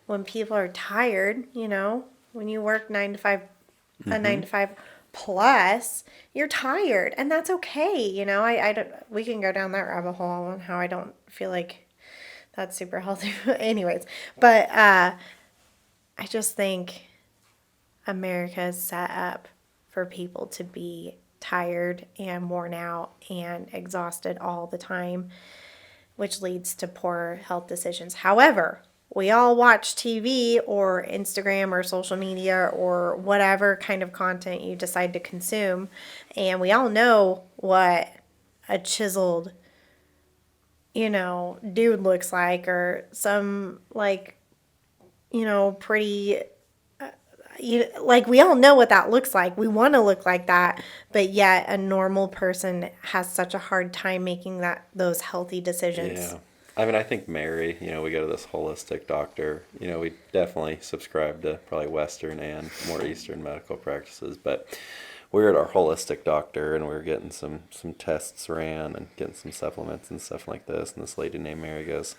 when people are tired, you know, when you work 9 to 5, a 9 to 5 plus, you're tired, and that's okay. You know, I don't, we can go down that rabbit hole on how I don't feel like that's super healthy. Anyways, but I just think America is set up for people to be tired and worn out and exhausted all the time, which leads to poor health decisions. However, we all watch TV or Instagram or social media or whatever kind of content you decide to consume, and we all know what a chiseled, you know, dude looks like, or some like, you know, pretty, like we all know what that looks like. We want to look like that, but yet a normal person has such a hard time making those healthy decisions. Yeah. I mean, I think Mary, you know, we go to this holistic doctor. You know, we definitely subscribe to probably Western and more Eastern medical practices. But we're at our holistic doctor and we're getting some tests ran and getting some supplements and stuff like this. And this lady named Mary goes,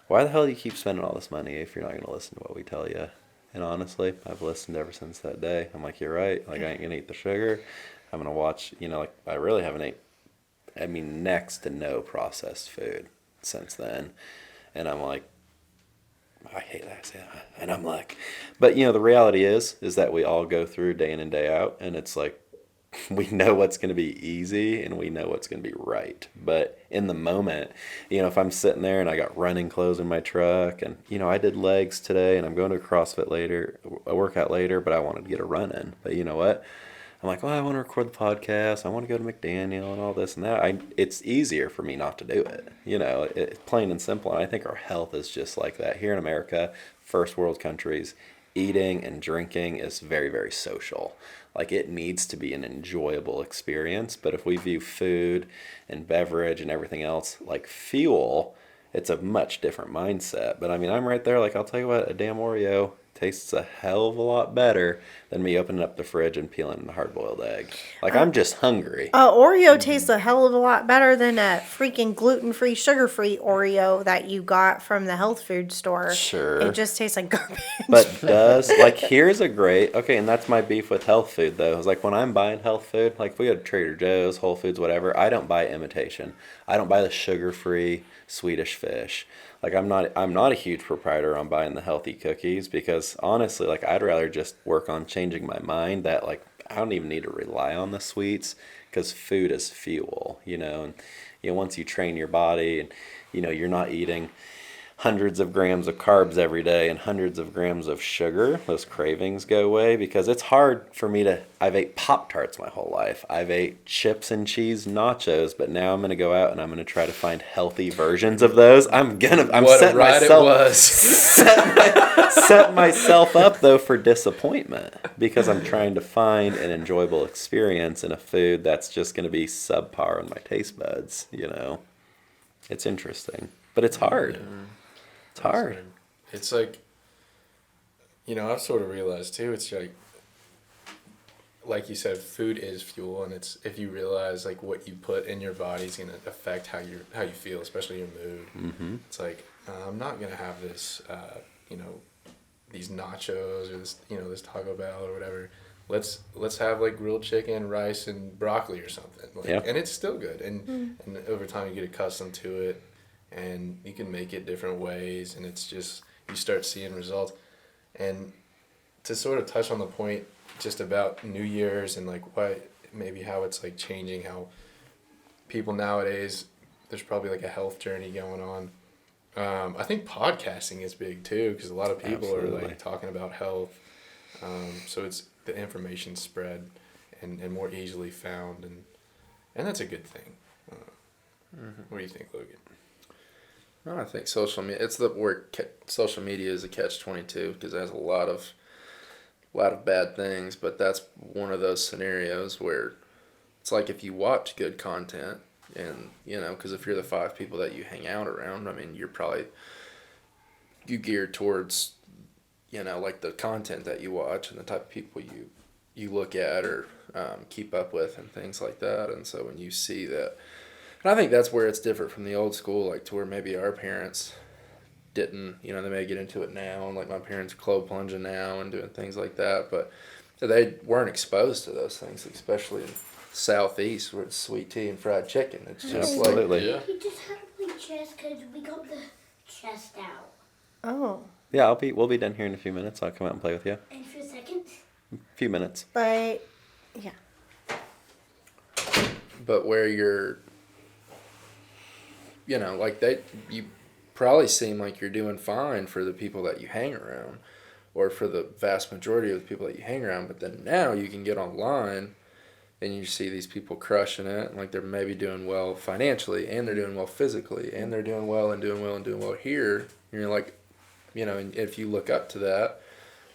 "Why the hell do you keep spending all this money if you're not going to listen to what we tell you?" And honestly, I've listened ever since that day. I'm like, you're right. Like, I ain't going to eat the sugar. I'm going to watch, you know, like, I really haven't next to no processed food since then. And I'm like, I hate that. And I'm like, but you know, the reality is that we all go through day in and day out, and it's like we know what's going to be easy and we know what's going to be right. But in the moment, if I'm sitting there and I got running clothes in my truck and, I did legs today and I'm going to a CrossFit later, a workout later, but I wanted to get a run in. But you know what? I'm like, well, I want to record the podcast. I want to go to McDaniel and all this and that. It's easier for me not to do it. It's plain and simple. And I think our health is just like that. Here in America, first world countries, eating and drinking is very, very social. Like, it needs to be an enjoyable experience. But if we view food and beverage and everything else like fuel, it's a much different mindset. But I mean, I'm right there. Like, I'll tell you what, a damn Oreo tastes a hell of a lot better than me opening up the fridge and peeling a hard-boiled egg. Like, I'm just hungry. Oreo tastes a hell of a lot better than a freaking gluten-free, sugar-free Oreo that you got from the health food store. Sure. It just tastes like garbage. But here's a great, okay, and that's my beef with health food, though. Is like, when I'm buying health food, like if we go to Trader Joe's, Whole Foods, whatever, I don't buy imitation. I don't buy the sugar-free Swedish fish. Like, I'm not a huge proprietor on buying the healthy cookies because honestly, like, I'd rather just work on changing my mind that, like, I don't even need to rely on the sweets because food is fuel, and once you train your body and you're not eating hundreds of grams of carbs every day and hundreds of grams of sugar, those cravings go away because it's hard for me I've ate Pop-Tarts my whole life. I've ate chips and cheese nachos, but now I'm going to go out and I'm going to try to find healthy versions of those. I'm setting myself, set myself up though for disappointment because I'm trying to find an enjoyable experience in a food that's just going to be subpar on my taste buds, It's interesting, but it's hard. It's hard. It's like, I've sort of realized too, it's like you said, food is fuel, and it's, if you realize like what you put in your body is going to affect how you feel, especially your mood. Mm-hmm. It's like, I'm not going to have this, these nachos or this, this Taco Bell or whatever. Let's have like grilled chicken, rice, and broccoli or something. And it's still good. And over time you get accustomed to it. And you can make it different ways, and it's just, you start seeing results. And to sort of touch on the point just about New Year's and like maybe how it's like changing how people nowadays, there's probably like a health journey going on. I think podcasting is big too, because a lot of people are like talking about health. So it's the information spread and more easily found, and that's a good thing. What do you think, Logan? No, I think social media. It's social media is a catch-22 because it has a lot of bad things. But that's one of those scenarios where it's like if you watch good content, and because if you're the 5 people that you hang out around, I mean, you gear towards, like the content that you watch and the type of people you look at or keep up with and things like that. And so when you see that. And I think that's where it's different from the old school, like to where maybe our parents didn't, they may get into it now, and like my parents are club plunging now and doing things like that, but they weren't exposed to those things, especially in Southeast where it's sweet tea and fried chicken. It's just Absolutely. like, We just had to play chess because we got the chest out. Oh. Yeah, we'll be done here in a few minutes. I'll come out and play with you. And for a second. A few minutes. But, yeah. but where you're, you probably seem like you're doing fine for the people that you hang around, or for the vast majority of the people that you hang around. But then now you can get online and you see these people crushing it, and like they're maybe doing well financially, and they're doing well physically, and they're doing well and doing well and doing well here. And you're like, and if you look up to that,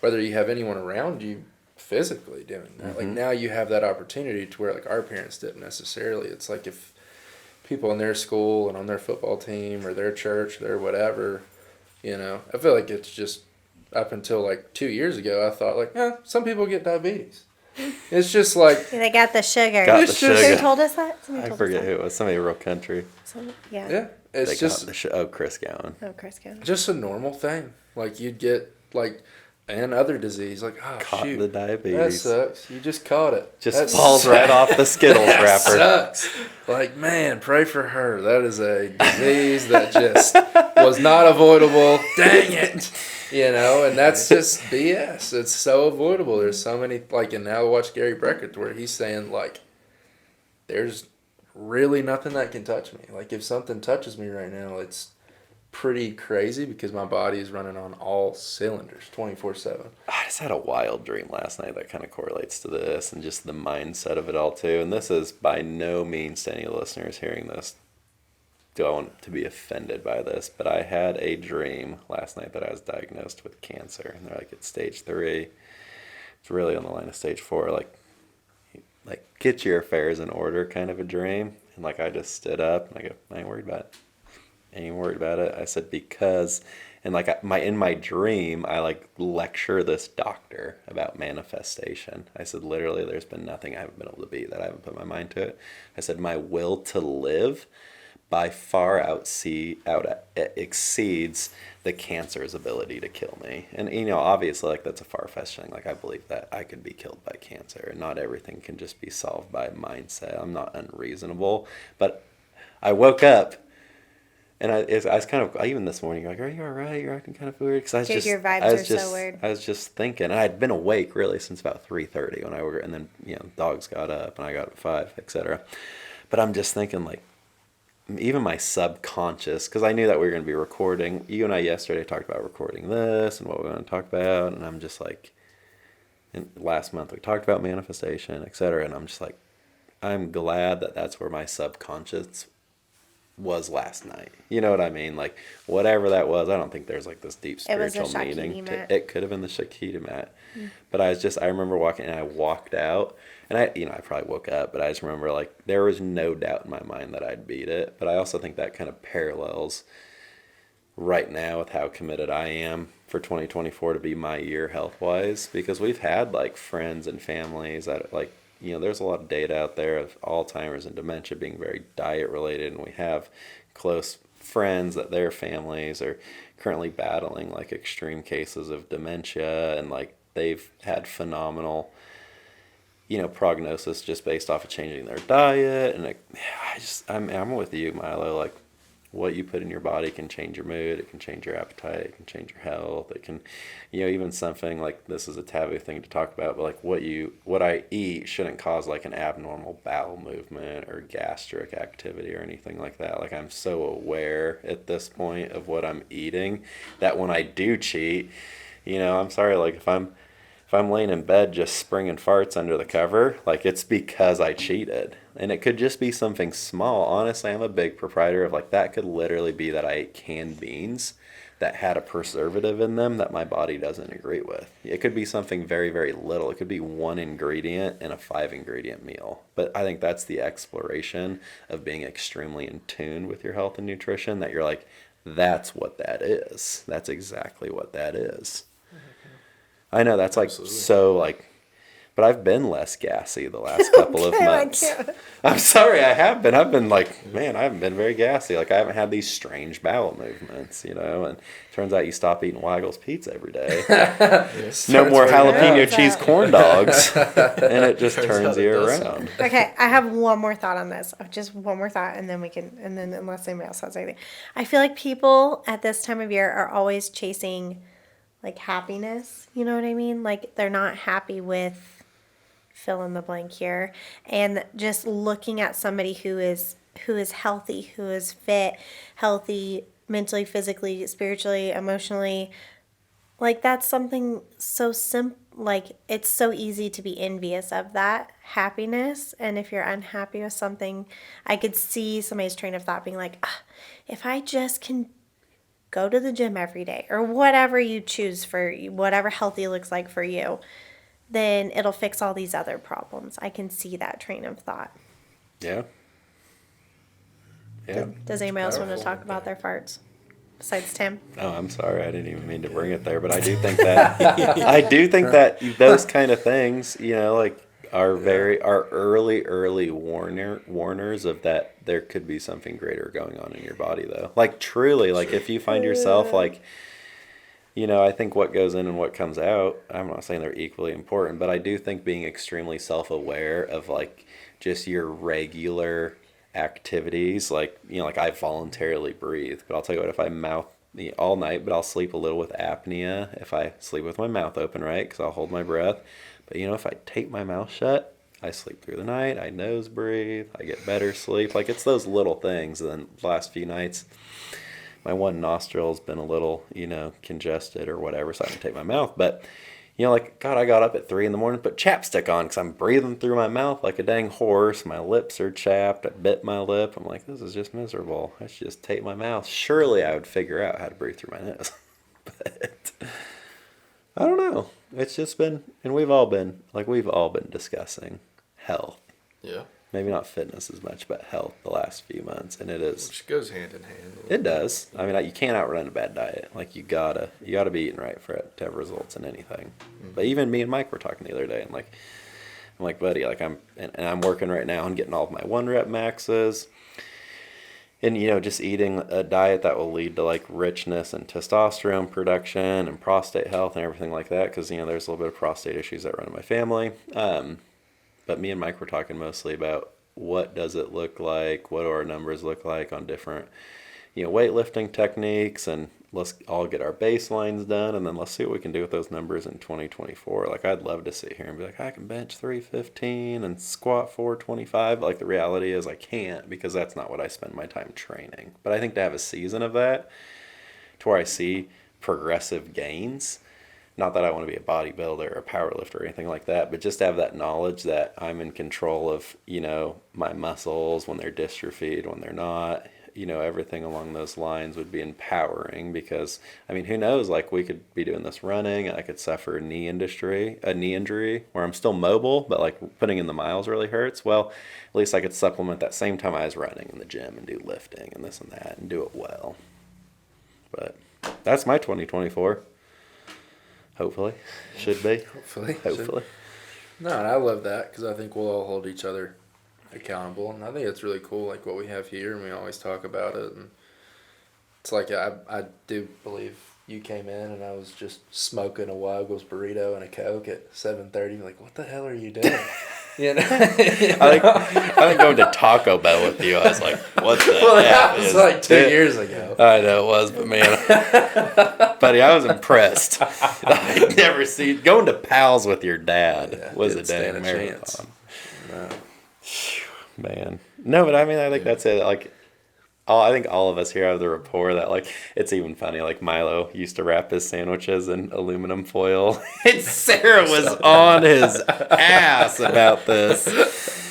whether you have anyone around you physically doing that, like now you have that opportunity to where like our parents didn't necessarily. It's like if people in their school and on their football team or their church, their whatever, I feel like it's just up until like 2 years ago, I thought like, some people get diabetes. It's just like They got the sugar. Got the It's just- sugar. Who told us that? Somebody I told forget us who it was. Somebody real country. that. Yeah. yeah, it's They just got the Chris Gowan. Oh, Chris Gowan. just a normal thing. Like you'd get like and other disease. Like, oh, Caught shoot. the That diabetes. sucks. You just caught it. Just That falls sucks. right off the Skittles That wrapper. sucks. Like, man, pray for her. That is a disease that just was not avoidable. Dang it. You know, and that's just BS. It's so avoidable. There's so many, like, and now watch Gary Breckett where he's saying, like, there's really nothing that can touch me. Like, if something touches me right now, it's pretty crazy because my body is running on all cylinders 24/7. I just had a wild dream last night that kind of correlates to this and just the mindset of it all too. And this is by no means to any listeners hearing this, do I want to be offended by this, but I had a dream last night that I was diagnosed with cancer, and they're like, it's stage 3. It's really on the line of stage 4. Like get your affairs in order kind of a dream. And like I just stood up and I go, I ain't worried about it. Ain't worried about it. I said, because, and like in my dream, I like lecture this doctor about manifestation. I said, literally, there's been nothing I haven't been able to beat that I haven't put my mind to it. I said, my will to live by far exceeds the cancer's ability to kill me. And, you know, obviously, like, that's a far-fetched thing. Like, I believe that I could be killed by cancer, and not everything can just be solved by mindset. I'm not unreasonable. But I woke up, and I was kind of, even this morning, like, are you all right? You're acting kind of weird. Because I was Dude, just, your vibes I was are just, so weird. I was just thinking, and I had been awake really since about 3:30 when I woke, and then, you know, dogs got up, and I got up at 5, etc. But I'm just thinking, like, even my subconscious, because I knew that we were going to be recording. You and I yesterday talked about recording this and what we want to talk about, and I'm just like, and last month we talked about manifestation, etc. And I'm just like, I'm glad that that's where my subconscious was last night. You know what I mean? Like, whatever that was, I don't think there's like this deep It was the spiritual Shakti meaning. mat. It could have been the Shakti mat. But I remember walking, and I walked out, and I probably woke up, but I just remember, like, there was no doubt in my mind that I'd beat it. But I also think that kind of parallels right now with how committed I am for 2024 to be my year health-wise, because we've had, like, friends and families that, like, you know, there's a lot of data out there of Alzheimer's and dementia being very diet-related, and we have close friends that their families are currently battling, like, extreme cases of dementia, and, like, they've had phenomenal, you know, prognosis just based off of changing their diet. And I'm with you, Milo. Like, what you put in your body can change your mood. It can change your appetite. It can change your health. It can, you know, even something like, this is a taboo thing to talk about, but like what I eat shouldn't cause like an abnormal bowel movement or gastric activity or anything like that. Like, I'm so aware at this point of what I'm eating that when I do cheat, you know, I'm sorry, like, if I'm laying in bed just springing farts under the cover, like, it's because I cheated. And it could just be something small. Honestly, I'm a big proprietor of, like, that could literally be that I ate canned beans that had a preservative in them that my body doesn't agree with. It could be something very, very little. It could be 1 ingredient in a 5-ingredient meal. But I think that's the exploration of being extremely in tune with your health and nutrition, that you're like, that's what that is. That's exactly what that is. I know that's like Absolutely. so like, but I've been less gassy the last couple of months. I'm sorry, I have been. I've been like, man, I haven't been very gassy. Like, I haven't had these strange bowel movements, you know. And turns out you stop eating Weigel's pizza every day. Yes. No more Turns out- jalapeno Yeah. cheese corn dogs, and it just Turns turns out it you does around. Okay, I have one more thought on this. Just one more thought, and then we can, and then unless anybody else has anything. I feel like people at this time of year are always chasing, like, happiness. You know what I mean? Like, they're not happy with fill in the blank here. And just looking at somebody who is healthy, who is fit, healthy, mentally, physically, spiritually, emotionally, like, that's something so simple. Like, it's so easy to be envious of that happiness. And if you're unhappy with something, I could see somebody's train of thought being like, if I just can go to the gym every day, or whatever you choose for you, whatever healthy looks like for you, then it'll fix all these other problems. I can see that train of thought. Yeah. Yeah. Does anybody else want to Powerful. talk about their farts besides Tim? Oh, I'm sorry. I didn't even mean to bring it there, but I do think that those kind of things, you know, like, are early warners of that there could be something greater going on in your body, though. Like, truly, like, if you find yourself like, I think what goes in and what comes out, I'm not saying they're equally important, but I do think being extremely self-aware of like just your regular activities, like I voluntarily breathe, but I'll tell you what, if I mouth all night, but I'll sleep a little with apnea if I sleep with my mouth open, right? Because I'll hold my breath. But if I tape my mouth shut, I sleep through the night, I nose breathe, I get better sleep. Like it's those little things. And then the last few nights, my one nostril's been a little, congested or whatever, so I can tape my mouth. But, like, God, I got up at 3 in the morning, put chapstick on because I'm breathing through my mouth like a dang horse. My lips are chapped. I bit my lip. I'm like, this is just miserable. I should just tape my mouth. Surely I would figure out how to breathe through my nose. But I don't know. It's just been, and we've all been discussing health. Yeah. Maybe not fitness as much, but health the last few months, and it is. Which goes hand in hand. It does. I mean, you can't outrun a bad diet. Like you gotta be eating right for it to have results in anything. Mm-hmm. But even me and Mike were talking the other day, and I'm like, buddy, like I'm working right now on getting all of my 1-rep maxes, and just eating a diet that will lead to like richness and testosterone production and prostate health and everything like that, because there's a little bit of prostate issues that run in my family. But me and Mike were talking mostly about what does it look like, what do our numbers look like on different, weightlifting techniques, and let's all get our baselines done, and then let's see what we can do with those numbers in 2024. Like I'd love to sit here and be like, I can bench 315 and squat 425. Like the reality is I can't, because that's not what I spend my time training. But I think to have a season of that to where I see progressive gains. Not that I want to be a bodybuilder or a power lifter or anything like that, but just to have that knowledge that I'm in control of, my muscles when they're dystrophied, when they're not, everything along those lines would be empowering, because, who knows, like we could be doing this running and I could suffer a knee injury where I'm still mobile, but like putting in the miles really hurts. Well, at least I could supplement that same time I was running in the gym and do lifting and this and that and do it well. But that's my 2024. Hopefully. Should be. Hopefully. No, and I love that because I think we'll all hold each other accountable. And I think it's really cool, like what we have here, and we always talk about it. And it's like I do believe you came in and I was just smoking a Waggles burrito and a Coke at 7:30. Like, what the hell are you doing? I think going to Taco Bell with you, I was like, what the Well, heck that was is like 2 this? years ago. I know it was, but man, buddy, I was impressed. I'd never seen going to Pals with your dad was a didn't stand damn a marathon. chance. No. Man, no, but I think that's it. Like, I think all of us here have the rapport that, like, it's even funny. Like Milo used to wrap his sandwiches in aluminum foil, and Sarah was on his ass about this.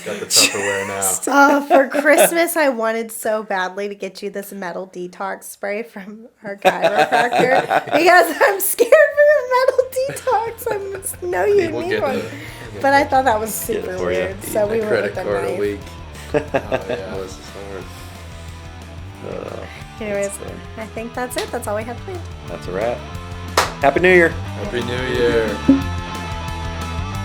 Got the Tupperware now. For Christmas, I wanted so badly to get you this metal detox spray from our chiropractor because I'm scared for a metal detox. I know you We'll need get one. it. But I thought that was Get it super for you. weird. So we A went credit with the card a knife. week. Oh, yeah. Bless his heart. Anyways, I think that's it. That's all we had planned. That's a wrap. Happy New Year. Happy New Year.